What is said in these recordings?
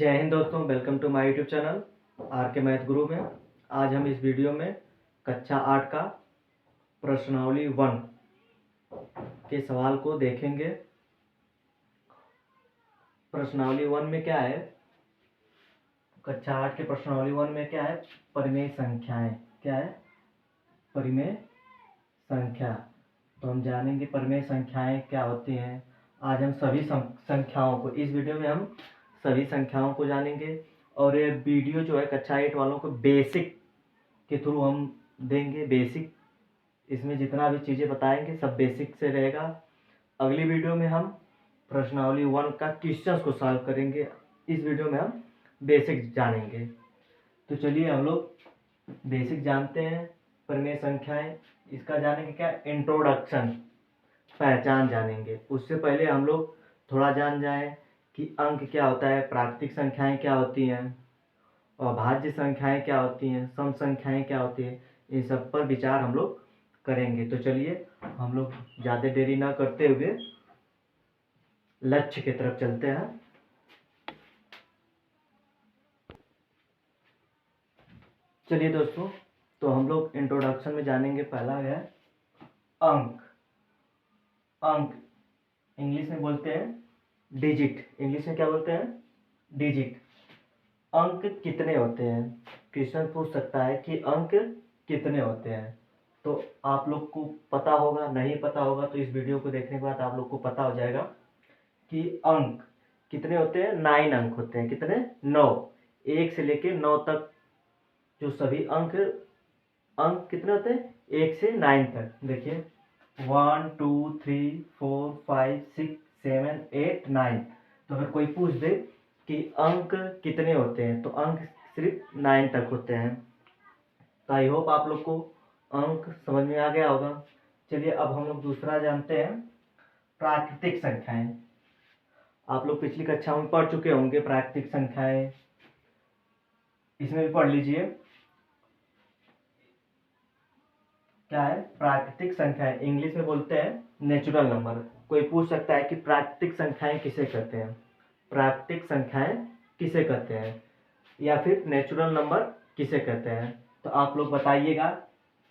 जय हिंद दोस्तों, welcome to my YouTube channel R K math Guru में। आज हम इस वीडियो में कक्षा 8 का प्रश्नावली 1 के सवाल को देखेंगे। प्रश्नावली 1 में क्या है? कक्षा 8 के प्रश्नावली 1 में क्या है? परिमेय संख्याएं। क्या है? परिमेय संख्या। तो हम जानेंगे परिमेय संख्याएं क्या होती हैं। आज हम सभी संख्याओं को, इस वीडियो में हम सभी संख्याओं को जानेंगे। और ये वीडियो जो है कक्षा 8 वालों को बेसिक के थ्रू हम देंगे। बेसिक, इसमें जितना भी चीज़ें बताएंगे सब बेसिक से रहेगा। अगली वीडियो में हम प्रश्नावली 1 का क्वेश्चंस को सॉल्व करेंगे। इस वीडियो में हम बेसिक जानेंगे। तो चलिए हम लोग बेसिक जानते हैं। परिमेय संख्याएं, इसका जानेंगे क्या? इंट्रोडक्शन, पहचान जानेंगे। उससे पहले हम लोग थोड़ा जान जाएं कि अंक क्या होता है, प्राकृतिक संख्याएं क्या होती हैं, अभाज्य संख्याएं क्या होती हैं, सम संख्याएं क्या होती हैं। इन सब पर विचार हम लोग करेंगे। तो चलिए हम लोग ज़्यादा देरी ना करते हुए लक्ष्य की तरफ चलते हैं। चलिए दोस्तों, तो हम लोग इंट्रोडक्शन में जानेंगे। पहला है अंक। अंक इंग्लिश में बोलते हैं डिजिट। इंग्लिश में क्या बोलते हैं? डिजिट। अंक कितने होते हैं? क्वेश्चन पूछ सकता है कि अंक कितने होते हैं। तो आप लोग को पता होगा, नहीं पता होगा तो इस वीडियो को देखने के बाद आप लोग को पता हो जाएगा कि अंक कितने होते हैं। 9 अंक होते हैं। कितने? 9। 1 से लेके 9 तक जो सभी अंक अंक कितने होते हैं? 1 से 9 तक। देखिए 1 2 3 4 5 6 7 8 9। तो अगर कोई पूछ दे कि अंक कितने होते हैं तो अंक सिर्फ 9 तक होते हैं। तो आई होप आप लोग को अंक समझ में आ गया होगा। चलिए अब हम लोग दूसरा जानते हैं, प्राकृतिक संख्याएं। आप लोग पिछली कक्षा में पढ़ चुके होंगे प्राकृतिक संख्याएं। इसमें भी पढ़ लीजिए। क्या है? प्राकृतिक संख्याएं इंग्लिश में बोलते हैं नेचुरल नंबर। कोई पूछ सकता है कि प्राकृतिक संख्याएं किसे कहते हैं, प्राकृतिक संख्याएं किसे कहते हैं, या फिर नेचुरल नंबर किसे कहते हैं। तो आप लोग बताइएगा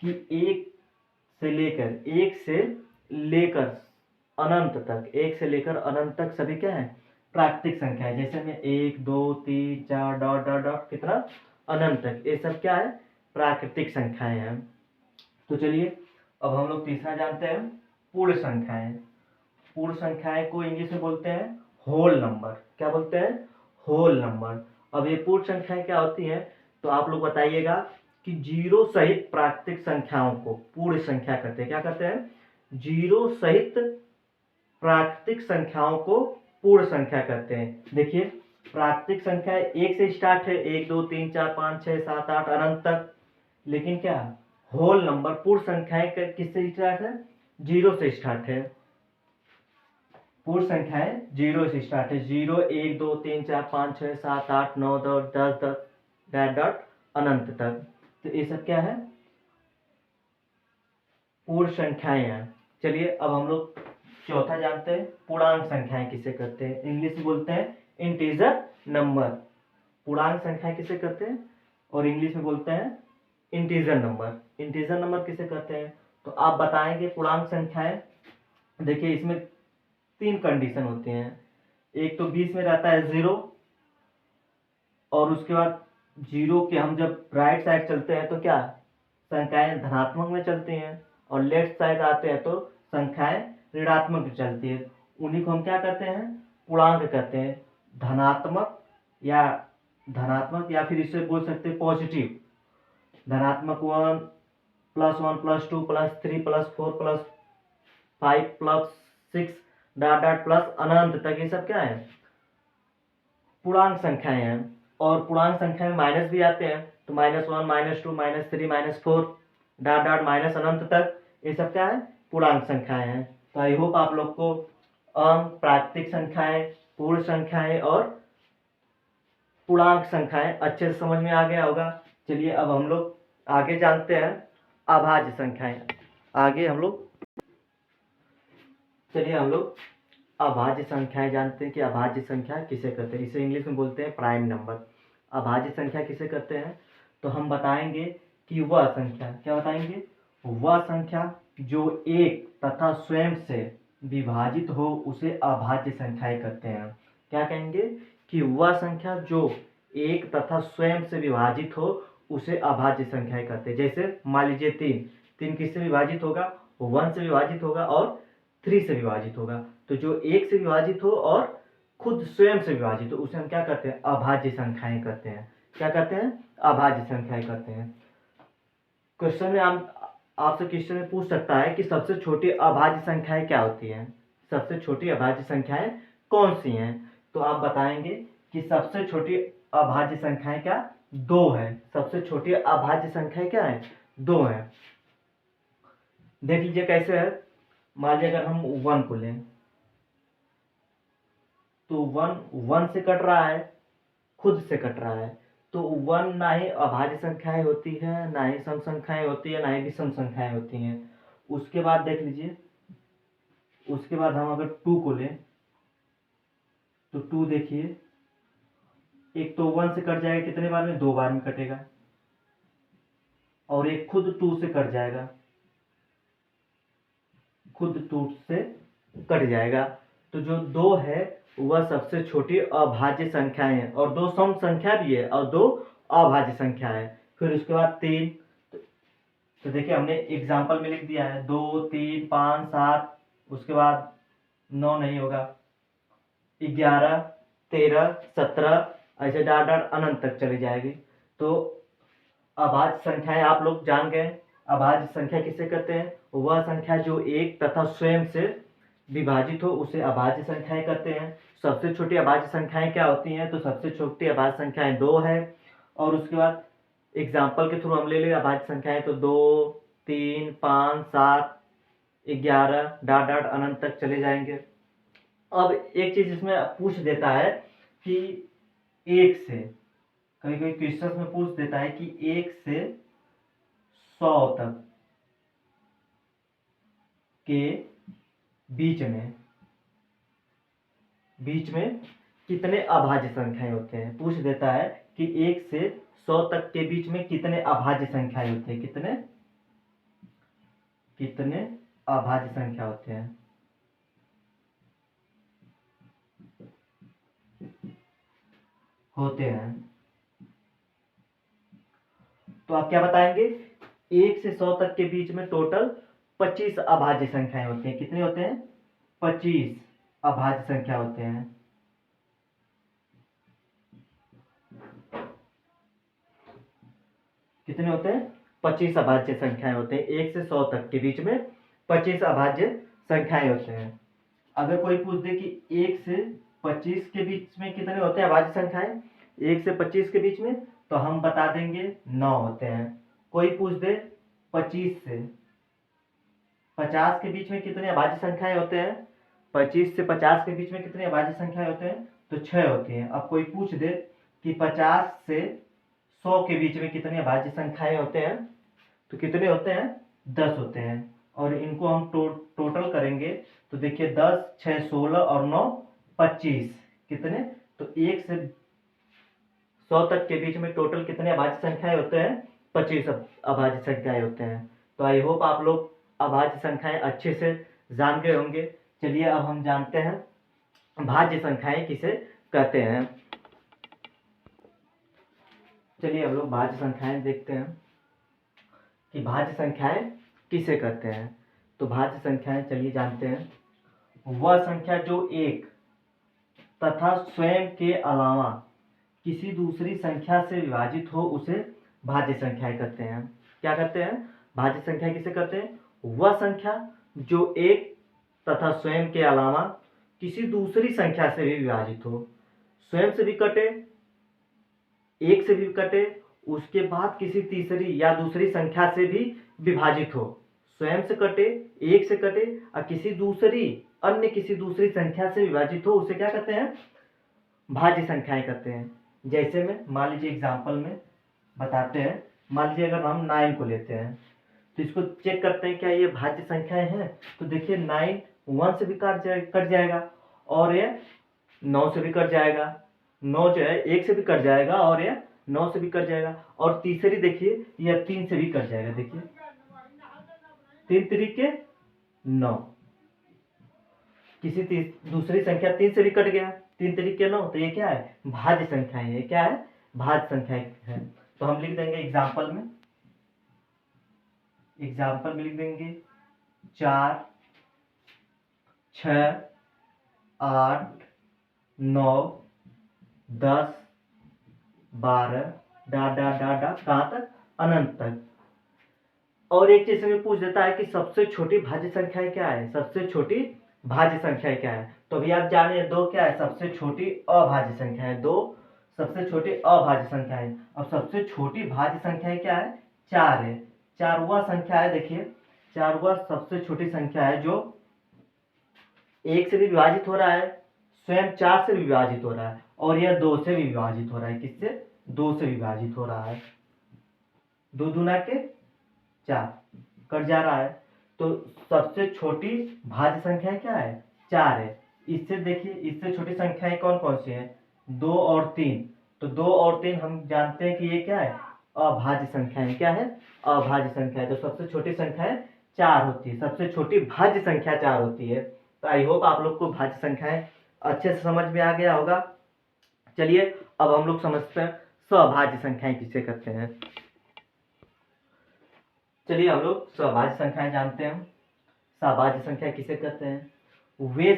कि एक से लेकर अनंत तक, एक से लेकर अनंत तक सभी क्या है? प्राकृतिक संख्या है। जैसे में 1 2 3 4 डॉट डॉट डॉट कितना अनंत तक, ये सब क्या है? प्राकृतिक संख्याएं हैं। तो चलिए अब हम लोग तीसरा जानते हैं, पूर्ण संख्याएं। पूर्ण संख्याएं को इंग्लिश में बोलते हैं होल नंबर। क्या बोलते हैं? Whole number. अब ये पूर्ण संख्याएं क्या होती हैं तो आप लोग बताइएगा कि जीरो सहित प्राकृतिक संख्याओं को पूर्ण संख्या कहते हैं। क्या कहते हैं? जीरो सहित प्राकृतिक संख्याओं को पूर्ण संख्या कहते हैं। देखिए प्राकृतिक संख्या 1 से स्टार्ट है, 1 2 3 4 5 6 7 8 अनंत तक। लेकिन क्या होल नंबर पूर्ण संख्याएं किससे स्टार्ट है? 0 से स्टार्ट है। पूर्ण संख्याएं 0 से स्टार्ट है। 0 1 2 3 4 5 6 7 8 9 10 डॉट डॉट अनंत तक। तो ये सब क्या है? पूर्ण संख्याएं हैं। चलिए अब हम लोग चौथा जानते हैं, पूर्णांक संख्याएं किसे कहते हैं। इंग्लिश में बोलते हैं इंटीजर नंबर। पूर्णांक संख्याएं किसे कहते हैं और इंग्लिश में बोलते हैं इंटीजर नंबर। इंटीजर नंबर किसे कहते हैं तो आप बताएंगे पूर्णांक संख्याएं। देखिए इसमें 3 कंडीशन होती हैं। एक तो बीच में रहता है 0, और उसके बाद 0 के हम जब राइट साइड चलते हैं तो क्या संख्याएं धनात्मक में चलती हैं, और लेफ्ट साइड आते हैं तो संख्याएं ऋणात्मक में चलती है। उन्हीं को हम क्या कहते हैं? पूर्णांक कहते हैं। धनात्मक या फिर इसे बोल सकते हैं पॉजिटिव। धनात्मक 1 +1 +2 +3 +4 +5 +6 डॉट डॉट प्लस अनंत तक, ये सब क्या है? पूर्णांक संख्याएं हैं। और पूर्णांक संख्या में माइनस भी आते हैं, तो -1 -2 -3 -4 डॉट डॉट माइनस अनंत तक, ये सब क्या है? पूर्णांक संख्याएं हैं। तो आई होप आप लोग को अंक, प्राकृतिक संख्याएं, पूर्ण संख्याएं और पूर्णांक संख्याएं अच्छे से समझ में आ गया होगा। चलिए अब हम लोग आगे जानते हैं अभाज्य संख्याएं। चलिए हम लोग अभाज्य संख्याएं जानते हैं कि अभाज्य संख्या किसे कहते हैं। इसे इंग्लिश में बोलते हैं प्राइम नंबर। अभाज्य संख्या किसे कहते हैं, तो हम बताएंगे कि वह संख्या, क्या बताएंगे, वह संख्या जो एक तथा स्वयं से विभाजित हो उसे अभाज्य संख्याएं कहते हैं। क्या कहेंगे कि वह संख्या जो एक तथा स्वयं से विभाजित हो उसे अभाज्य संख्याएं कहते हैं। जैसे मान लीजिए 3 किससे विभाजित होगा, 1 से विभाजित होगा और 3 से विभाजित होगा। तो जो 1 से विभाजित हो और खुद स्वयं से विभाजित हो उसे हम क्या कहते हैं, अभाज्य संख्याएं कहते हैं। क्या कहते हैं, अभाज्य संख्याएं कहते हैं। क्वेश्चन में आपसे क्वेश्चन में पूछ सकता है कि सबसे छोटी अभाज्य संख्याएं क्या होती हैं, सबसे छोटी अभाज्य संख्याएं कौन सी हैं। तो आप बताएंगे कि सबसे छोटी अभाज्य संख्याएं क्या, 2 है। सबसे छोटी अभाज्य संख्या क्या है, 2 है। देख लीजिए कैसे है। मान लीजिए अगर हम 1 को लें तो 1 से कट रहा है, खुद से कट रहा है। तो 1 ना ही अभाज्य संख्याएं होती है, ना ही सम संख्याएं होती है, ना ही विषम संख्याएं होती हैं। उसके बाद देख लीजिए, उसके बाद हम अगर 2 को लें तो 2 देखिए, एक तो 1 से कट जाएगा कितने बार में, 2 बार में कटेगा, और एक खुद 2 से कट जाएगा, खुद 2 से कट जाएगा। तो जो 2 है वह सबसे छोटी अभाज्य संख्याएं है, और 2 सम संख्या भी है और 2 अभाज्य संख्या है। फिर उसके बाद 3, तो देखिए हमने एग्जाम्पल में लिख दिया है 2, 3, 5, 7, उसके बाद 9 नहीं होगा, 11, 13, 17, ऐसे डाट डाट अनंत तक चली जाएगी। तो अभाज्य संख्याएं आप लोग जान गए। अभाज्य संख्या किसे कहते हैं, वह संख्या जो एक तथा स्वयं से विभाजित हो उसे अभाज्य संख्याएं कहते हैं। सबसे छोटी अभाज्य संख्याएं क्या होती हैं, तो सबसे छोटी अभाज्य संख्याएं 2 है। और उसके बाद एग्जाम्पल के थ्रू हम ले लें अभाज्य संख्याएं, तो 2, 3, 5, 7, 11 डाट डाट अनंत तक चले जाएंगे। अब एक चीज इसमें पूछ देता है कि 1 से, कभी कभी क्वेश्चन में पूछ देता है कि 1 से 100 तक के बीच में कितने अभाज्य संख्याएं होते हैं। पूछ देता है कि 1 से 100 तक के बीच में कितने अभाज्य संख्याएं होते हैं, कितने अभाज्य संख्या होते हैं। तो आप क्या बताएंगे, 1 से 100 तक के बीच में टोटल 25 अभाज्य संख्याएं होती हैं। कितने होते हैं, 25 अभाज्य संख्या होते हैं। कितने होते हैं, 25 अभाज्य संख्याएं होते हैं। 1 से 100 तक के बीच में 25 अभाज्य संख्याएं होते हैं। अगर कोई पूछ दे कि 1 से 25 के बीच में कितने होते हैं अभाज्य संख्याएं, 1 से 25 के बीच में, तो हम बता देंगे 9 होते हैं। कोई पूछ दे 25 से 50 के बीच में कितने अभाज्य संख्याएं होते हैं, 25 से 50 के बीच में कितने अभाज्य संख्याएं होते हैं, तो 6 होती हैं। अब कोई पूछ दे कि 50 से 100 के बीच में कितने अभाज्य संख्याएं होते हैं, तो कितने होते हैं, 10 होते हैं। और इनको हम टोटल करेंगे तो देखिए 10, 6, 16 और 9, 25, कितने, तो 1 से 100 तक के बीच में टोटल कितने अभाज्य संख्याएं होते हैं, 25 अभाज्य संख्याएं होते हैं। तो आई होप आप लोग अभाज्य संख्याएं अच्छे से जान गए होंगे। चलिए अब हम जानते हैं भाज्य संख्याएं किसे कहते हैं। चलिए हम लोग भाज्य संख्याएं देखते हैं कि भाज्य संख्याएं किसे कहते हैं। तो भाज्य संख्याएं चलिए जानते हैं, वह संख्या जो एक तथा स्वयं के अलावा किसी दूसरी संख्या से विभाजित हो उसे भाज्य संख्याएं कहते हैं। क्या कहते हैं, भाज्य संख्या किसे कहते हैं, वह संख्या जो एक तथा स्वयं के अलावा किसी दूसरी संख्या से भी विभाजित हो, स्वयं से भी कटे, एक से भी कटे, उसके बाद किसी तीसरी या दूसरी संख्या से भी विभाजित हो, स्वयं से कटे, एक से कटे और किसी दूसरी संख्या से विभाजित हो, उसे क्या कहते हैं, भाज्य संख्याएं कहते हैं। जैसे में मान लीजिए एग्जाम्पल में बताते हैं, मान लीजिए अगर हम 9 को लेते हैं तो इसको चेक करते हैं क्या ये भाज्य संख्याएं हैं। तो देखिए 9 1 से भी कट जाएगा और ये 9 से भी कट जाएगा, 9 जो है 1 से भी कट जाएगा और ये 9 से भी कट जाएगा, और तीसरी देखिए यह 3 से भी कट जाएगा। देखिए 3 तरीके 9, किसी दूसरी संख्या 3 से भी कट गया, 3 तरीके 9, तो ये क्या है, भाज्य संख्या है। ये क्या है, भाज्य संख्या है। तो हम लिख देंगे एग्जाम्पल में लिख देंगे 4, 6, 8, 9, 10, 12, कहाँ तक, अनंत तक। और एक चीज में पूछ देता है कि सबसे छोटी भाज्य संख्या क्या है, सबसे छोटी भाज्य संख्या क्या है। तो अभी आप जाने दो क्या है, सबसे छोटी अभाज्य संख्या है, दो सबसे छोटी अभाज्य संख्या है। अब सबसे छोटी भाज्य संख्या क्या है, 4 है। 4 वह संख्या है, देखिए 4 वह सबसे छोटी संख्या है जो 1 से भी विभाजित हो रहा है, स्वयं 4 से भी विभाजित हो रहा है, और यह 2 से भी विभाजित हो रहा है। किससे, 2 से विभाजित हो रहा है। 2 दूना के 4 कट जा रहा है। तो सबसे छोटी भाज्य संख्या क्या है, 4 है। इससे देखिए, इससे छोटी संख्याएं कौन कौन सी हैं, 2 और 3। तो 2 और 3 हम जानते हैं कि ये क्या है, अभाज्य संख्या है। क्या है, अभाज्य संख्या है। तो सबसे छोटी संख्या 4 होती है, सबसे छोटी भाज्य संख्या 4 होती है। तो आई होप आप लोग को भाज्य संख्याएं अच्छे से समझ में आ गया होगा। चलिए अब हम लोग समझते हैं सभाज्य संख्याएं किसे कहते हैं। चलिए हम लोग सभाज्य संख्याएं जानते हैं। सभाज्य संख्या किसे कहते हैं, वे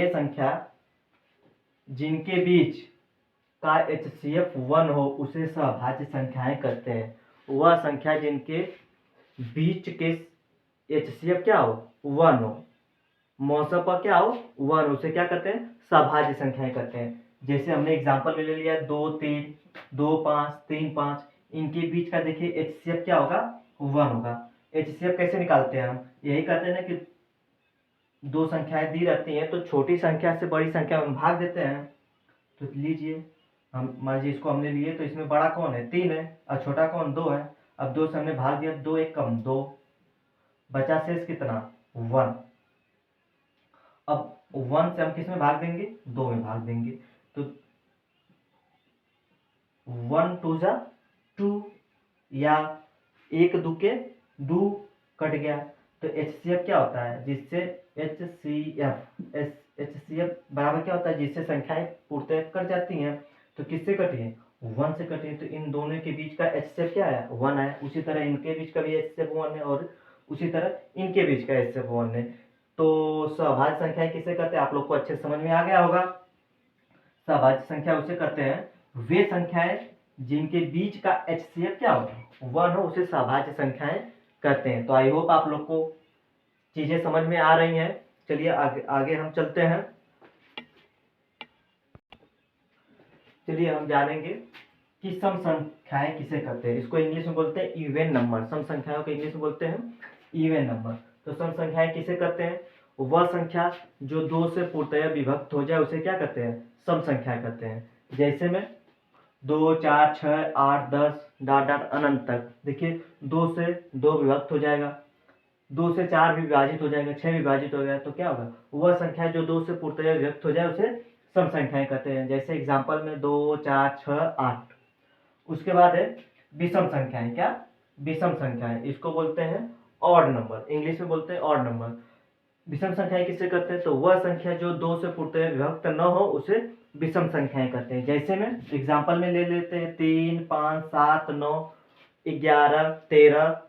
संख्या जिनके बीच का HCF 1 हो उसे सभाज्य संख्याएं कहते हैं। वह संख्या जिनके बीच के HCF क्या हो, 1 हो, मौसम पर क्या हो, 1, उसे क्या कहते हैं, सभाज्य संख्याएं कहते हैं। जैसे हमने एग्जांपल में ले लिया 2 3, 2 5, 3 5, इनके बीच का देखिए HCF क्या होगा, 1 होगा। HCF कैसे निकालते हैं हम, यही कहते हैं ना कि दो संख्याएं दी रहती हैं तो छोटी संख्या से बड़ी संख्या में भाग देते हैं। तो लीजिए, हम मान लीजिए इसको हमने लिए, तो इसमें बड़ा कौन है, 3 है, और छोटा कौन, 2 है। अब 2 से हमने भाग दिया, 2 1 कम 2, बचा शेष कितना, 1। अब 1 से हम किस में भाग देंगे, 2 में भाग देंगे। तो 1 2 जा 2, या 1 2 के 2 कट गया। तो HCF क्या होता है, जिससे HCF बराबर क्या होता है, जिससे संख्याएं पूर्णतः कट जाती हैं। तो किससे कटी है, 1 से कटी है। तो इन दोनों के बीच का HCF क्या है, 1 है। उसी तरह इनके बीच का भी HCF 1 है, और उसी तरह इनके बीच का HCF 1 है। तो सभाज्य संख्या किसे कहते हैं, आप लोग को अच्छे समझ में आ गया होगा। सभाज्य संख्या उसे कहते हैं वे संख्याएं जिनके बीच का HCF क्या हो, 1 हो, उसे सभाज्य संख्याएं कहते हैं। तो आई होप आप लोग को चीजें समझ में आ रही हैं। चलिए आगे हम चलते हैं। चलिए हम जानेंगे कि सम संख्याएं किसे कहते हैं। इसको इंग्लिश में बोलते हैं इवन नंबर। सम संख्याओं को इंग्लिश में बोलते हैं इवन नंबर। तो सम संख्याएं किसे कहते हैं, वह संख्या जो 2 से पूर्णतः विभक्त हो जाए उसे क्या कहते हैं, सम संख्या कहते हैं। जैसे में 2 4 6 8 10 अनंत तक। देखिए 2 से 2 विभक्त हो जाएगा, 2 से 4 भी विभाजित हो जाएगा, 6 विभाजित हो गया, तो क्या होगा, वह संख्या जो 2 से पूर्णतः विभक्त हो जाए उसे सम संख्याएं कहते हैं। जैसे एग्जांपल में 2 4 6 8। उसके बाद है विषम संख्याएं। क्या, विषम संख्याएं, इसको बोलते हैं ऑड नंबर, इंग्लिश में बोलते हैं ऑड नंबर। विषम संख्याएं किसे कहते हैं, तो वह संख्या जो 2 से पूर्णतः विभक्त न हो उसे विषम संख्याएं कहते हैं। जैसे में एग्जांपल में ले लेते हैं 3 5 7 9 11 13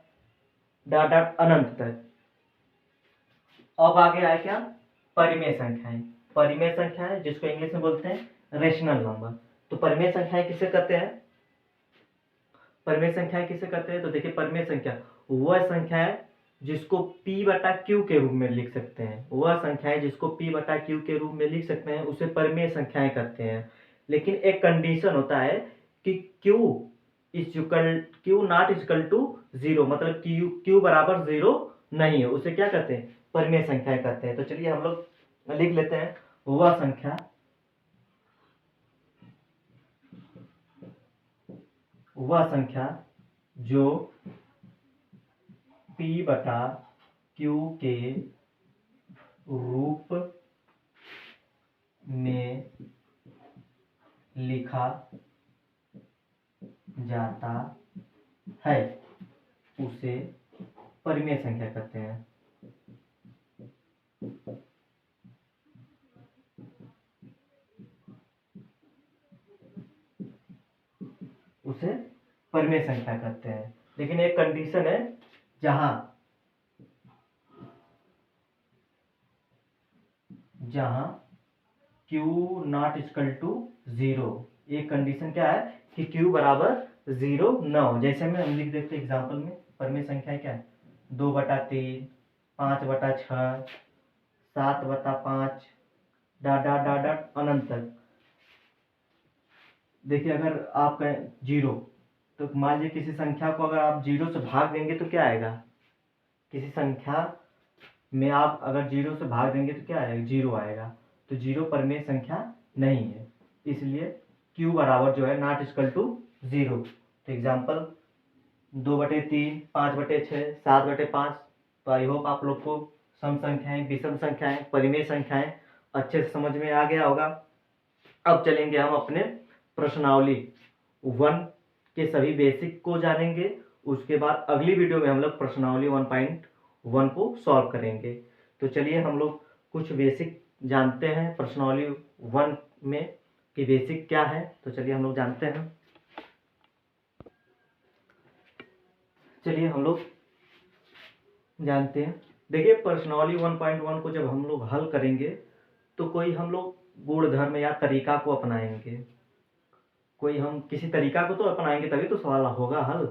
अनंत तक। अब आगे आए क्या, परिमेय संख्याएं। परिमेय संख्याएं जिसको इंग्लिश में बोलते हैं रेशनल नंबर। तो परिमेय संख्याएं किसे कहते हैं, परिमेय संख्याएं किसे कहते हैं, तो देखिए परिमेय संख्या वह संख्या है जिसको p बटा q के रूप में लिख सकते हैं। वह संख्याएं जिसको p बटा q के रूप में लिख सकते हैं उसे परिमेय संख्याएं कहते हैं। लेकिन एक कंडीशन होता है कि q नॉट इक्वल टू 0, मतलब q बराबर 0 नहीं है, उसे क्या कहते हैं, परिमेय संख्याएं कहते हैं। तो चलिए हम लोग लिख लेते हैं, वह संख्या जो p बटा q के रूप में लिखा जाता है उसे परिमेय संख्या कहते हैं। उसे परिमेय संख्या कहते हैं। लेकिन एक कंडीशन है, जहां q नॉट इक्वल टू 0, एक कंडीशन क्या है कि q बराबर 0 न हो। जैसे में हम लिख देते एग्जाम्पल में, परिमेय संख्या क्या है 2/3, 5/6, 7/5 डॉट डॉट डॉट डॉट अनंत तक। देखिए अगर आप कहें 0, तो मान लीजिए किसी संख्या को अगर आप 0 से भाग देंगे तो क्या आएगा, किसी संख्या में आप अगर 0 से भाग देंगे तो क्या आएगा, 0 आएगा। तो 0 परिमेय संख्या नहीं है, इसलिए q बराबर जो है नॉट इक्वल टू 0। तो एग्जाम्पल 2/3, 5/6, 7/5। तो आई होप आप लोग को सम संख्याएं, विषम संख्याएं, परिमेय संख्याएं अच्छे से समझ में आ गया होगा। अब चलेंगे हम अपने प्रश्नावली 1 के सभी बेसिक को जानेंगे। उसके बाद अगली वीडियो में हम लोग प्रश्नावली 1.1 को सॉल्व करेंगे। तो चलिए हम लोग कुछ बेसिक जानते हैं प्रश्नावली 1 में कि बेसिक क्या है। तो चलिए हम लोग जानते हैं। चलिए हम लोग जानते हैं। देखिए प्रश्नावली 1.1 को जब हम लोग हल करेंगे तो कोई हम लोग गुणधर्म या तरीका को अपनाएंगे। कोई हम किसी तरीका को तो अपनाएंगे तभी तो सवाल होगा हल,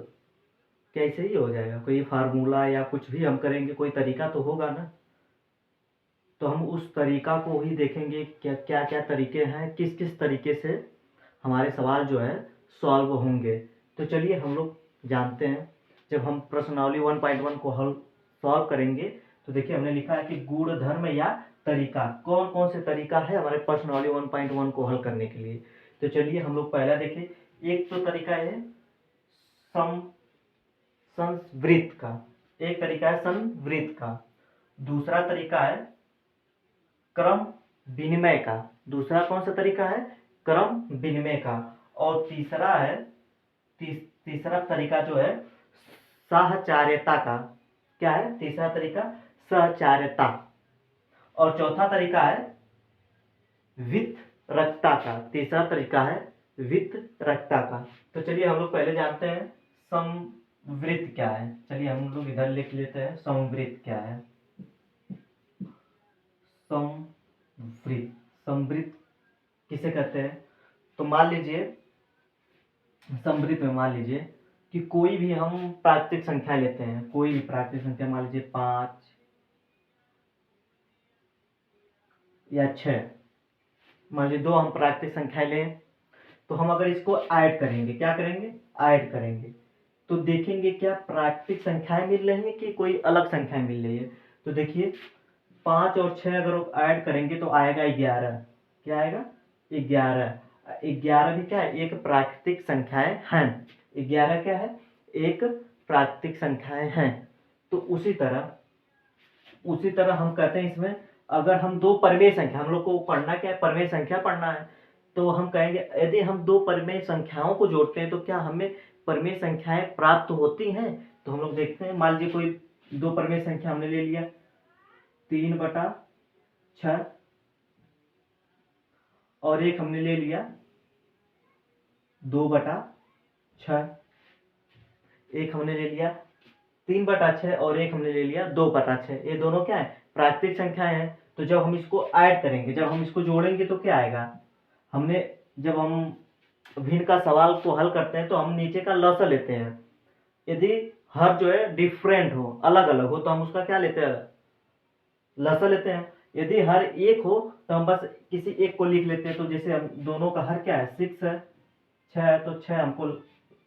कैसे ही हो जाएगा। कोई फार्मूला या कुछ भी हम करेंगे, कोई तरीका तो होगा ना। तो हम उस तरीका को ही देखेंगे, क्या क्या क्या तरीके हैं, किस किस तरीके से हमारे सवाल जो है सॉल्व होंगे। तो चलिए हम लोग जानते हैं। जब हम प्रश्नावली 1.1 को हल सॉल्व करेंगे तो देखिए हमने लिखा है कि गुणधर्म या तरीका, कौन कौन से तरीका है हमारे प्रश्नावली 1.1 को हल करने के लिए। तो चलिए हम लोग पहला देखें। एक तो तरीका है संवृत्त का, एक तरीका है संवृत्त का। दूसरा तरीका है क्रम विनिमय का। दूसरा कौन सा तरीका है, क्रम विनिमय का। और तीसरा है तीसरा तरीका जो है साहचर्यता का। क्या है तीसरा तरीका, सहचार्यता। और चौथा तरीका है वितरकता का। तीसरा तरीका है वितरकता का। तो चलिए हम लोग पहले जानते हैं संवृत्त क्या है। चलिए हम लोग इधर लिख लेते हैं संवृत्त क्या है। संवृत्त किसे कहते हैं। तो मान लीजिए संवृत्त में मान लीजिए कि कोई भी हम प्राकृतिक संख्या लेते हैं, कोई भी प्राकृतिक संख्या मान लीजिए 5 या 6, मान लीजिए 2 हम प्राकृतिक संख्या लें। तो हम अगर इसको ऐड करेंगे, क्या करेंगे, ऐड करेंगे, तो देखेंगे क्या प्राकृतिक संख्याएं मिल रही है कि कोई अलग संख्याएं मिल रही है। तो देखिए 5 और 6 अगर ऐड करेंगे तो आएगा 11। क्या आएगा, 11। 11 भी क्या है, एक प्राकृतिक संख्याएं हैं। 11 क्या है, एक प्राकृतिक संख्याएं हैं। तो उसी तरह हम कहते हैं इसमें अगर हम 2 परिमेय संख्या, हम लोग को पढ़ना क्या है, परिमेय संख्या पढ़ना है। तो हम कहेंगे यदि हम 2 परिमेय संख्याओं को जोड़ते हैं तो क्या हमें परिमेय संख्याएं प्राप्त होती हैं। तो हम लोग देखते हैं, मान लीजिए कोई 2 परिमेय संख्या हमने ले लिया 3/6 और एक हमने ले लिया 2/6। एक हमने ले लिया 3/6 और एक हमने ले लिया 2/6। ये दोनों क्या है, प्राकृतिक संख्याएं हैं। तो जब हम इसको ऐड करेंगे, जब हम इसको जोड़ेंगे तो क्या आएगा, जब हम भिन्न का सवाल को हल करते हैं तो हम नीचे का लसा लेते हैं। यदि हर जो है डिफरेंट हो, अलग अलग हो, तो हम उसका क्या लेते हैं, लसा लेते हैं। यदि हर एक हो तो हम बस किसी एक को लिख लेते हैं। तो जैसे हम दोनों का हर क्या है 6 है, 6 है, तो 6 हमको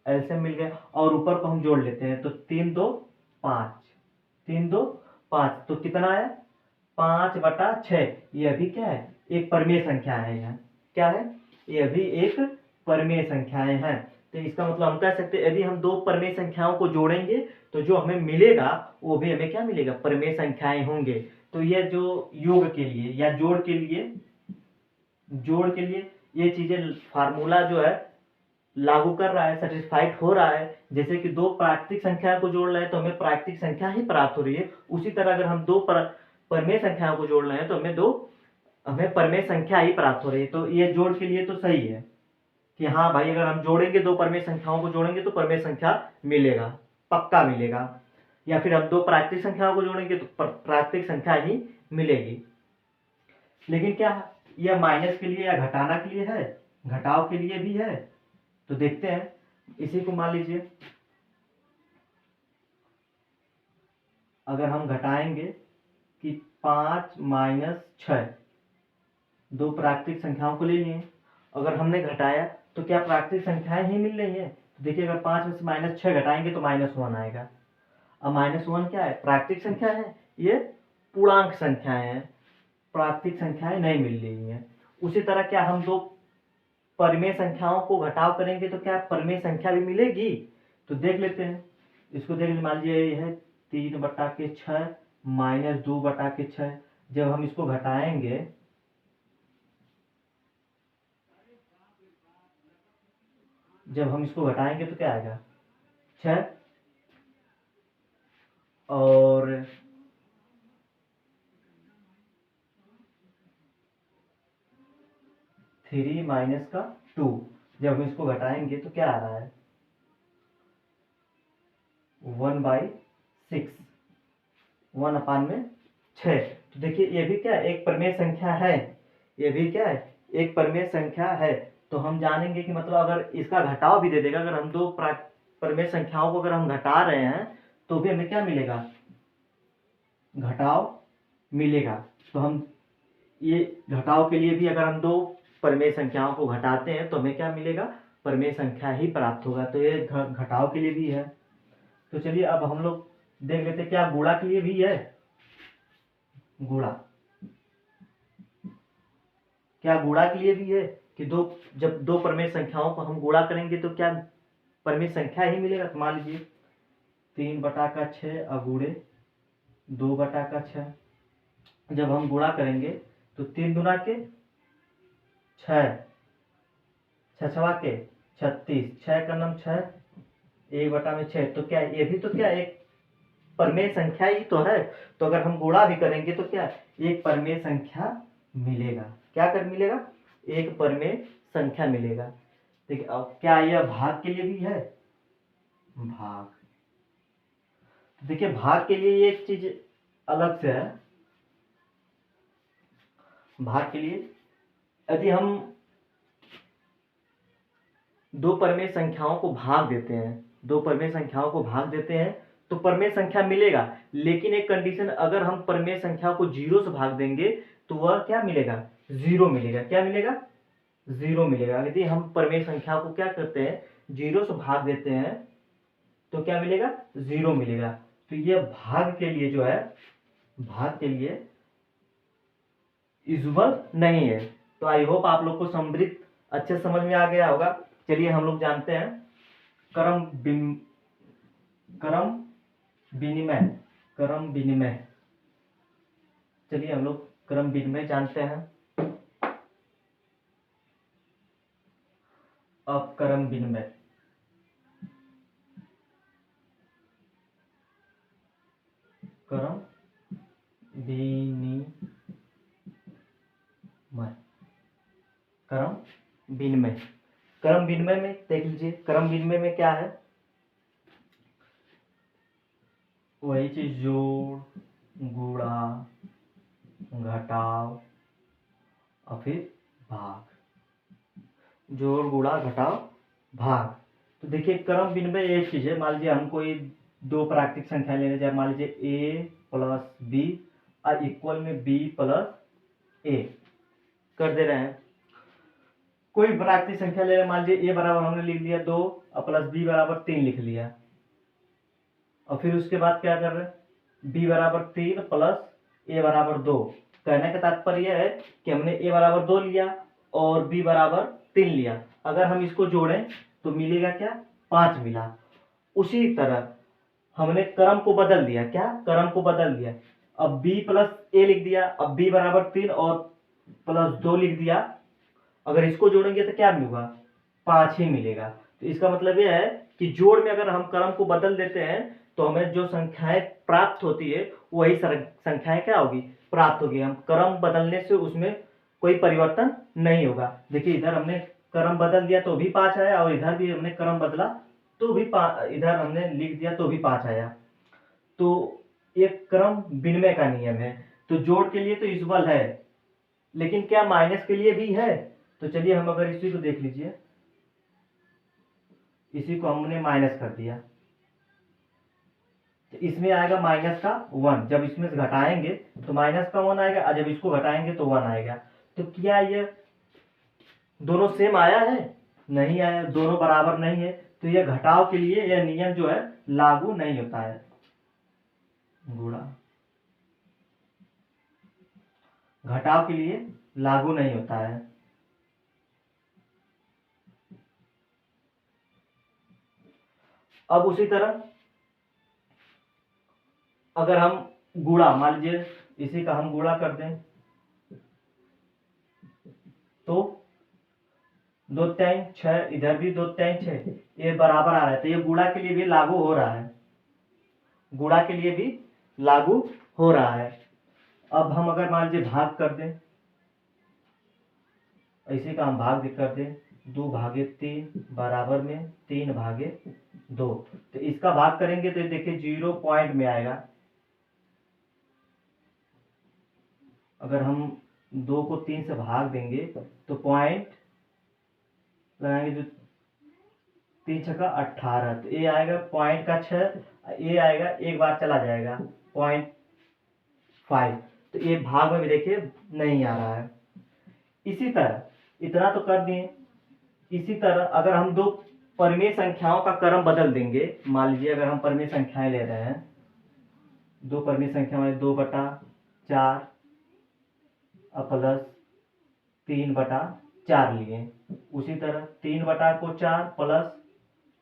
एलसीएम मिल गया और ऊपर को हम जोड़ लेते हैं। तो 3 2 5, 3 2 5, तो कितना है 5/6। यह भी क्या है, एक परिमेय संख्या है। यह क्या है, यह भी एक परिमेय संख्याएं हैं। तो इसका मतलब हम कह सकते हैं यदि हम 2 परिमेय संख्याओं को जोड़ेंगे तो जो हमें मिलेगा वो भी हमें क्या मिलेगा, परिमेय संख्याएं होंगे। तो यह जो योग के लिए या जोड़ के लिए जोड़ के लिए ये चीजें फार्मूला जो है लागू कर रहा है, सेटिस्फाइड हो रहा है। जैसे कि दो प्राकृतिक संख्या को जोड़ रहे हैं तो हमें प्राकृतिक संख्या ही प्राप्त हो रही है। उसी तरह अगर हम दो परमेय संख्याओं को जोड़ रहे हैं तो हमें परमेय संख्या ही प्राप्त हो रही है। तो ये जोड़ के लिए तो सही है कि हाँ भाई, अगर हम जोड़ेंगे, दो परमेय संख्याओं को जोड़ेंगे तो परमेय संख्या मिलेगा, पक्का मिलेगा। या फिर हम दो प्राकृतिक संख्याओं को जोड़ेंगे तो प्राकृतिक संख्या ही मिलेगी। लेकिन क्या यह माइनस के लिए या घटाना के लिए है, घटाव के लिए भी है? तो देखते हैं। इसी को मान लीजिए, अगर हम घटाएंगे कि 5 माइनस 6, दो प्राकृतिक संख्याओं को ले लिए, अगर हमने घटाया तो क्या प्राकृतिक संख्याएं ही मिल रही है? तो देखिए, अगर 5 में से -6 घटाएंगे तो -1 आएगा। अब -1 क्या है? प्राकृतिक संख्या है, ये पूर्णांक संख्याएं हैं, प्राकृतिक संख्याएं नहीं मिल रही हैं। उसी तरह क्या हम दो परमेय संख्याओं को घटाव करेंगे तो क्या परमेय संख्या भी मिलेगी? तो देख लेते हैं। इसको देख लीजिए, मान लीजिए ये है 3/6 माइनस 2/6। जब हम इसको घटाएंगे, तो क्या आएगा? 6 और 3 माइनस का 2। जब हम इसको घटाएंगे तो क्या आ रहा है? 1/6, 1/6। तो देखिए, ये भी क्या एक परमेय संख्या है, ये भी क्या है? एक परमेय संख्या है। तो हम जानेंगे कि मतलब अगर इसका घटाव भी दे देगा, अगर हम दो परमेय संख्याओं को अगर हम घटा रहे हैं तो भी हमें क्या मिलेगा? घटाव मिलेगा। तो हम ये घटाव के लिए भी अगर हम दो परमेय संख्याओं को घटाते हैं तो हमें क्या मिलेगा? परमेय संख्या ही प्राप्त होगा। तो ये घटाव के लिए भी है। तो चलिए, अब हम लोग देख लेते हैं क्या गुणा के लिए भी है। गुणा, क्या गुणा के लिए भी है कि जब दो परमेय संख्याओं को हम गुणा करेंगे तो क्या परमेय संख्या ही मिलेगा? तो मान लीजिए 3/6 अगुणे 2/6। जब हम गुणा करेंगे तो 3 दूना के 6, 6 के 36, 6 का नाम 6, 1/6। तो क्या ये भी तो क्या एक परमेय संख्या ही तो है। तो अगर हम गुणा भी करेंगे तो क्या एक परमेय संख्या मिलेगा? क्या कर मिलेगा? एक परमेय संख्या मिलेगा। देखिए, अब क्या यह भाग के लिए भी है? भाग, देखिए भाग के लिए एक चीज अलग से है। भाग के लिए यदि हम दो परमेय संख्याओं को भाग देते हैं, तो परमेय संख्या मिलेगा। लेकिन एक कंडीशन, अगर हम परमेय संख्या को 0 से भाग देंगे तो वह क्या मिलेगा? 0 मिलेगा। क्या मिलेगा? 0 मिलेगा। यदि हम परमेय संख्या को क्या करते हैं? 0 से भाग देते हैं तो क्या मिलेगा? 0 मिलेगा। तो यह भाग के लिए जो है, भाग के लिए यूजुअल नहीं है। तो आई होप आप लोग को समृद्ध अच्छे समझ में आ गया होगा। चलिए, हम लोग जानते हैं क्रम विनिमय। चलिए, हम लोग क्रम विनिमय जानते हैं। अब क्रम विनिमय, क्रम विनिमय में देख लीजिए, क्रम विनिमय में क्या है? वही चीज, जोड़, गुणा, घटाव और फिर भाग। जोड़, गुणा, घटाव, भाग। तो देखिए, क्रम विनिमय एक चीज है। मान लीजिए हम कोई दो प्राकृतिक संख्या ले रहे हैं, मान लीजिए a प्लस b और इक्वल में b प्लस a कर दे रहे हैं। कोई प्राकृतिक संख्या ले रहे हैं, मान लीजिए a बराबर हमने लिख दिया 2 और प्लस b बराबर 3 लिख लिया। और फिर उसके बाद क्या कर रहे हैं? b बराबर 3 प्लस a बराबर 2। कहने का तात्पर्य है कि हमने a बराबर 2 लिया और b बराबर 3 लिया। अगर हम इसको जोड़ें तो मिलेगा क्या? 5 मिला। उसी तरह हमने क्रम को बदल दिया। क्या? क्रम को बदल दिया। अब b प्लस a लिख दिया, अब b बराबर 3 और प्लस 2 लिख दिया। अगर इसको जोड़ेंगे तो क्या मिलेगा, 5 ही मिलेगा। तो इसका मतलब यह है कि जोड़ में अगर हम क्रम को बदल देते हैं तो हमें जो संख्याएं प्राप्त होती है वही संख्याएं क्या होगी, प्राप्त होगी। हम क्रम बदलने से उसमें कोई परिवर्तन नहीं होगा। देखिए इधर हमने क्रम बदल दिया तो भी 5 आया, और इधर भी हमने क्रम बदला तो भी इधर हमने लिख दिया तो भी 5 आया। तो एक क्रम विनिमय का नियम है। तो जोड़ के लिए तो इक्वल है, लेकिन क्या माइनस के लिए भी है? तो चलिए हम अगर इसी को देख लीजिए, इसी को हमने माइनस कर दिया तो इसमें आएगा माइनस का 1। जब इसमें से घटाएंगे तो माइनस का 1 आएगा, और जब इसको घटाएंगे तो 1 आएगा। तो क्या ये दोनों सेम आया है? नहीं आया, दोनों बराबर नहीं है। तो यह घटाव के लिए यह नियम जो है लागू नहीं होता है। गुणा घटाव के लिए लागू नहीं होता है। अब उसी तरह अगर हम गुणा, मान लीजिए इसी का हम गुणा कर दें तो 2 3 6, इधर भी 2 3 6, ये बराबर आ रहा है। तो ये गुणा के लिए भी लागू हो रहा है, गुणा के लिए भी लागू हो रहा है। अब हम अगर मान लीजिए भाग कर दें, इसी का हम भाग कर दें, 2 भागे 3 बराबर में 3 भागे 2। तो इसका भाग करेंगे तो देखिए 0 पॉइंट में आएगा। अगर हम 2 को 3 से भाग देंगे तो पॉइंट लगाएंगे, जो 3 छक्का 18, तो ये आएगा पॉइंट का 6, ये आएगा एक बार चला जाएगा 0.5। तो ये भाग में भी देखिए नहीं आ रहा है। इसी तरह इतना तो कर दिए। इसी तरह अगर हम दो परिमेय संख्याओं का क्रम बदल देंगे, मान लीजिए अगर हम परिमेय संख्याएं ले रहे हैं, दो परिमेय संख्या में 2/4 प्लस 3/4 लिए। उसी तरह 3/4 प्लस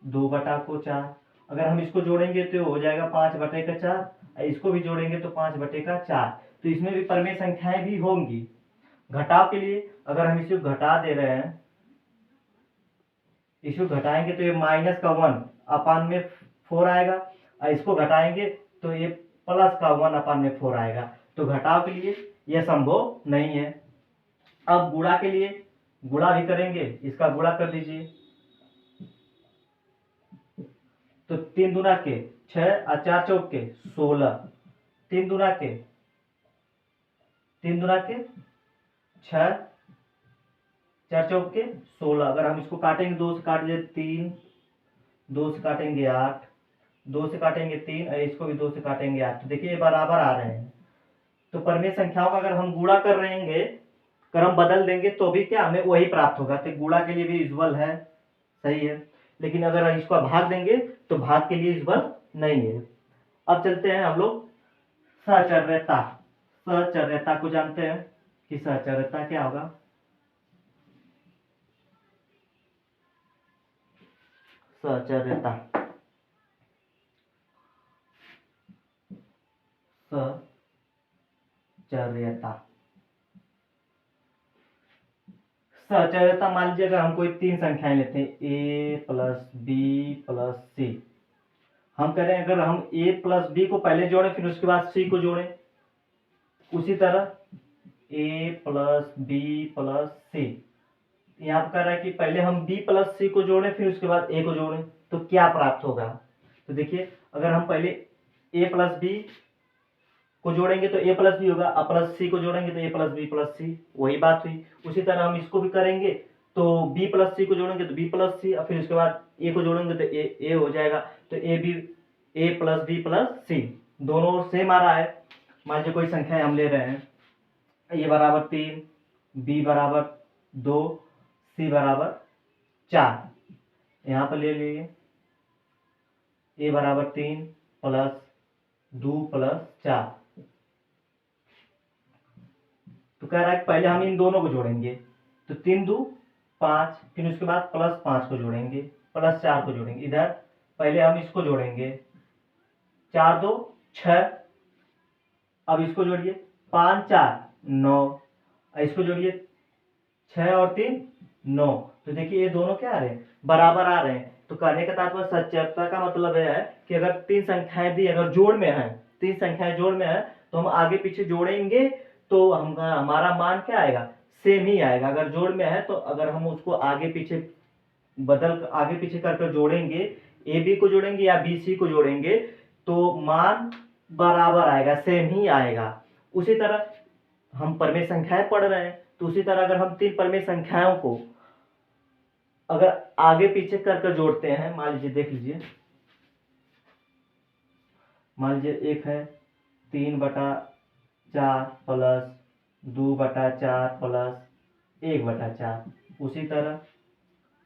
2/4। अगर हम इसको जोड़ेंगे तो हो जाएगा 5/4, इसको भी जोड़ेंगे तो 5/4। तो इसमें भी परिमेय संख्याएं भी होंगी। घटाव के लिए अगर हम इसको घटा दे रहे हैं, इसको घटाएंगे तो ये -1 अपान में 4 आएगा, और इसको घटाएंगे तो ये +1/4 आएगा। तो घटाव के लिए यह संभव नहीं है। अब गुणा के लिए गुणा भी करेंगे, इसका गुणा कर दीजिए तो 3 दूना के 6 और 4 चौक के 16, 3 दूना के 6, 4 चौक के 16। अगर हम इसको काटेंगे, 2 से काट दे 3, 2 से काटेंगे 8, 2 से काटेंगे 3, और इसको भी 2 से काटेंगे 8। तो देखिए ये बराबर आ रहे हैं। तो परिमेय संख्याओं का अगर हम गुणा कर रहेंगे, क्रम बदल देंगे तो भी क्या हमें वही प्राप्त होगा। तो गुणा के लिए भी इक्वल है, सही है। लेकिन अगर इसको भाग देंगे तो भाग के लिए इक्वल नहीं है। अब चलते हैं हम लोग सहचर्यता। सहचर्यता को जानते हैं कि सहचर्यता क्या होगा। सहचर्यता, सहचर्यता, सहचर्यता मान लीजिए अगर हम कोई 3 संख्याएं लेते हैं, a प्लस बी प्लस सी। हम कह रहे हैं अगर हम a प्लस बी को पहले जोड़ें फिर उसके बाद c को जोड़ें, उसी तरह a प्लस बी प्लस सी। यहाँ पर कह रहा है कि पहले हम b प्लस सी को जोड़ें फिर उसके बाद a को जोड़ें, तो क्या प्राप्त होगा। तो देखिए अगर हम पहले a प्लस बी को जोड़ेंगे तो a प्लस बी होगा, और प्लस सी को जोड़ेंगे तो a प्लस बी प्लस सी, वही बात हुई। उसी तरह हम इसको भी करेंगे तो b प्लस सी को जोड़ेंगे तो b प्लस सी, और फिर उसके बाद a को जोड़ेंगे तो a हो जाएगा। तो a प्लस बी प्लस सी दोनों सेम आ रहा है। मान लीजिए कोई संख्या हम ले रहे हैं, a बराबर 3, b बराबर 2, c बराबर 4। यहाँ पर ले लीजिए a बराबर 3 प्लस 2 प्लस 4। तो कह रहा है कि पहले हम इन दोनों को जोड़ेंगे, तो 3 2 5, फिर उसके बाद +5 को जोड़ेंगे, +4 को जोड़ेंगे। इधर पहले हम इसको जोड़ेंगे, 4 2 6, अब इसको जोड़िए 5 4 9, इसको जोड़िए 6 और 3 9। तो देखिए ये दोनों क्या आ रहे हैं, बराबर आ रहे हैं। तो कहने का तात्पर्य सच्चरता का मतलब यह है कि अगर तीन संख्याएं दी, अगर जोड़ में है, तीन संख्याएं जोड़ में है, तो हम आगे पीछे जोड़ेंगे तो हमारा मान क्या आएगा, सेम ही आएगा। अगर जोड़ में है तो अगर हम उसको आगे पीछे आगे पीछे करके जोड़ेंगे, ए बी को जोड़ेंगे या बी सी को जोड़ेंगे, तो मान बराबर आएगा, सेम ही आएगा। उसी तरह हम परमेय संख्याएं पढ़ रहे हैं, तो उसी तरह अगर हम तीन परमेय संख्याओं को अगर आगे पीछे कर जोड़ते हैं, मान लीजिए, देख लीजिए, मान लीजिए एक है 3/4 प्लस 2/4 प्लस 1/4। उसी तरह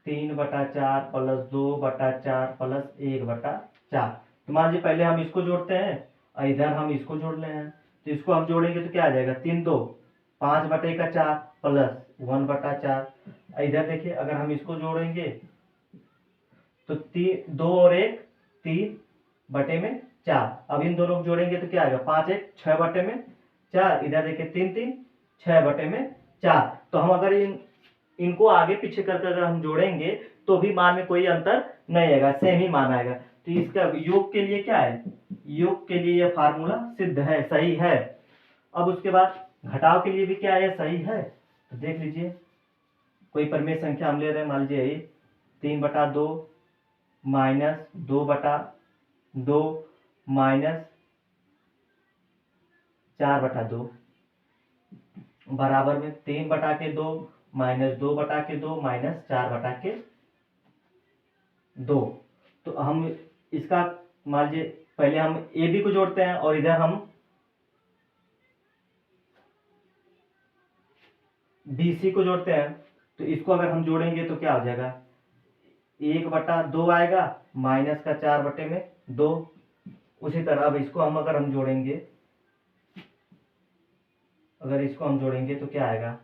3/4 प्लस 2/4 प्लस 1/4। तो मान लीजिए पहले हम इसको जोड़ते हैं और इधर हम इसको जोड़ रहे हैं। तो इसको हम जोड़ेंगे तो क्या आ जाएगा, 3 2 5/4 प्लस 1/4। इधर देखिए अगर हम इसको जोड़ेंगे तो 2 और 1 3/4। अब इन दोनों को जोड़ेंगे तो क्या आएगा, 5 1 6/4। इधर देखिए 3 3 6/4। तो हम अगर इनको आगे पीछे करके अगर हम जोड़ेंगे तो भी मान में कोई अंतर नहीं आएगा, सेम ही मान आएगा। तो इसका योग के लिए क्या है, योग के लिए यह फार्मूला सिद्ध है, सही है। अब उसके बाद घटाव के लिए भी क्या है, सही है। तो देख लीजिए, कोई परमेय संख्या हम ले रहे हैं, मान लीजिए 3/2 माइनस 2/2 माइनस 4/2 बराबर में 3/2 माइनस 2/2 माइनस 4/2। तो हम इसका मान लीजिए पहले हम ए बी को जोड़ते हैं और इधर हम बी सी को जोड़ते हैं। तो इसको अगर हम जोड़ेंगे तो क्या हो जाएगा, 1/2 आएगा माइनस का 4/2। उसी तरह अब इसको हम अगर हम जोड़ेंगे, अगर इसको हम जोड़ेंगे तो क्या आएगा,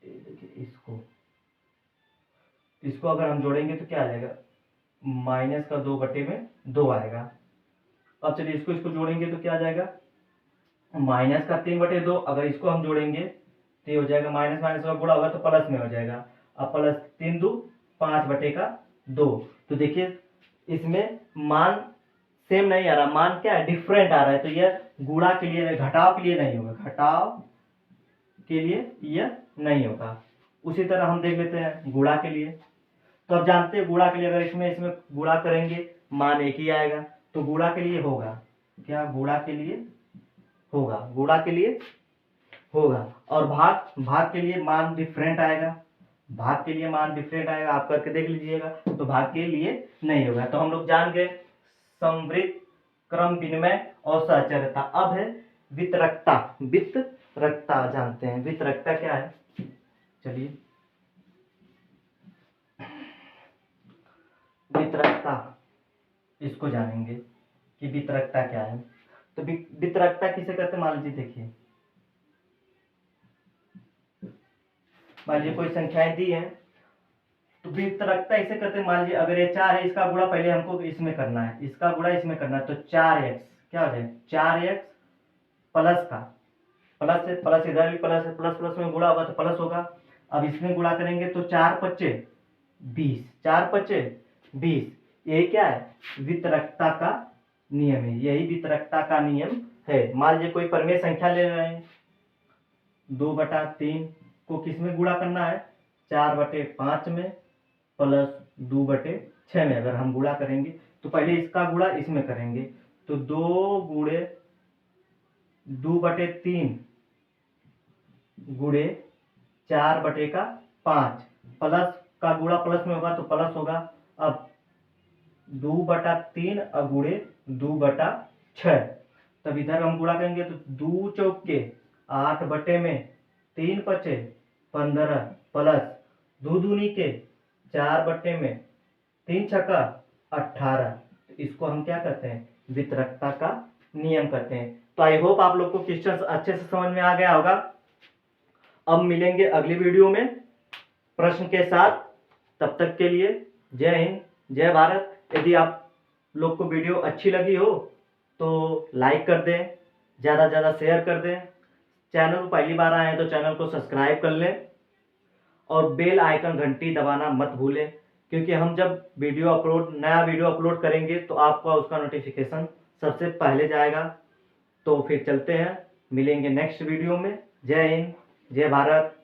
देखिए इसको अगर हम जोड़ेंगे तो क्या आ जाएगा, माइनस का 2/2 आएगा। अब चलिए इसको इसको जोड़ेंगे तो क्या आ जाएगा, माइनस का 3/2। अगर इसको हम जोड़ेंगे तो ये हो जाएगा, माइनस माइनस का गुणा होगा तो प्लस में हो जाएगा। अब प्लस 3 2 5/2। तो देखिए इसमें मान सेम नहीं आ रहा, मान क्या है, डिफरेंट आ रहा है। तो यह गुणा के लिए, घटाव के लिए नहीं होगा, घटाव के लिए यह नहीं होगा। उसी तरह हम देख लेते हैं गुणा के लिए। तो अब जानते हैं गुणा के लिए अगर इसमें गुणा करेंगे मान एक ही आएगा। तो गुणा के लिए होगा क्या, गुणा के लिए होगा, गुणा के लिए होगा। और भाग के लिए मान डिफरेंट आएगा, भाग के लिए मान डिफरेंट आएगा, आप करके देख लीजिएगा। तो भाग के लिए नहीं होगा। तो हम लोग जान गए संवृत, क्रम विनिमय और सहचर्यता। अब है वितरकता। वितरकता जानते हैं, वितरकता क्या है, चलिए वितरकता इसको जानेंगे कि वितरकता क्या है। तो वितरकता किसे कहते हैं, मान लीजिए देखिए, मान लीजिए कोई संख्याएं दी हैं तो वितरकता इसे कहते हैं। मान लीजिए अगर ये 4 है, इसका गुणा पहले हमको इसमें करना है, इसका गुणा इसमें करना है। तो 4x क्या हो जाए, 4x प्लस का प्लस से प्लस, इधर भी प्लस है, प्लस प्लस में गुणा होगा तो प्लस होगा। अब इसमें गुणा करेंगे तो 4 5 20, 4 5 20। यही क्या है, वितरकता का नियम है, यही वितरकता का नियम है। मान लीजिए कोई परमेय संख्या ले रहे हैं, 2/3 को किस में गुणा करना है, 4/5 में प्लस 2/6 में। अगर हम गुणा करेंगे तो पहले इसका गुणा इसमें करेंगे। तो 2 गुणे 2/3 गुणे 4/5, प्लस का गुणा प्लस में होगा तो प्लस होगा। अब 2/3 गुणे 2/6। तब इधर हम गुणा करेंगे तो 2 चौके 8 में 3 5 15 प्लस 2 दूनी के 4 में 3 छक्का 18। इसको हम क्या करते हैं, वितरकता का नियम करते हैं। तो आई होप आप लोग को क्वेश्चन अच्छे से समझ में आ गया होगा। अब मिलेंगे अगली वीडियो में प्रश्न के साथ। तब तक के लिए जय हिंद, जय भारत। यदि आप लोग को वीडियो अच्छी लगी हो तो लाइक कर दें, ज़्यादा से ज़्यादा शेयर कर दें। चैनल पर पहली बार आए हैं तो चैनल को सब्सक्राइब कर लें और बेल आइकन घंटी दबाना मत भूलें, क्योंकि हम जब नया वीडियो अपलोड करेंगे तो आपका उसका नोटिफिकेशन सबसे पहले जाएगा। तो फिर चलते हैं, मिलेंगे नेक्स्ट वीडियो में। जय हिंद, जय भारत।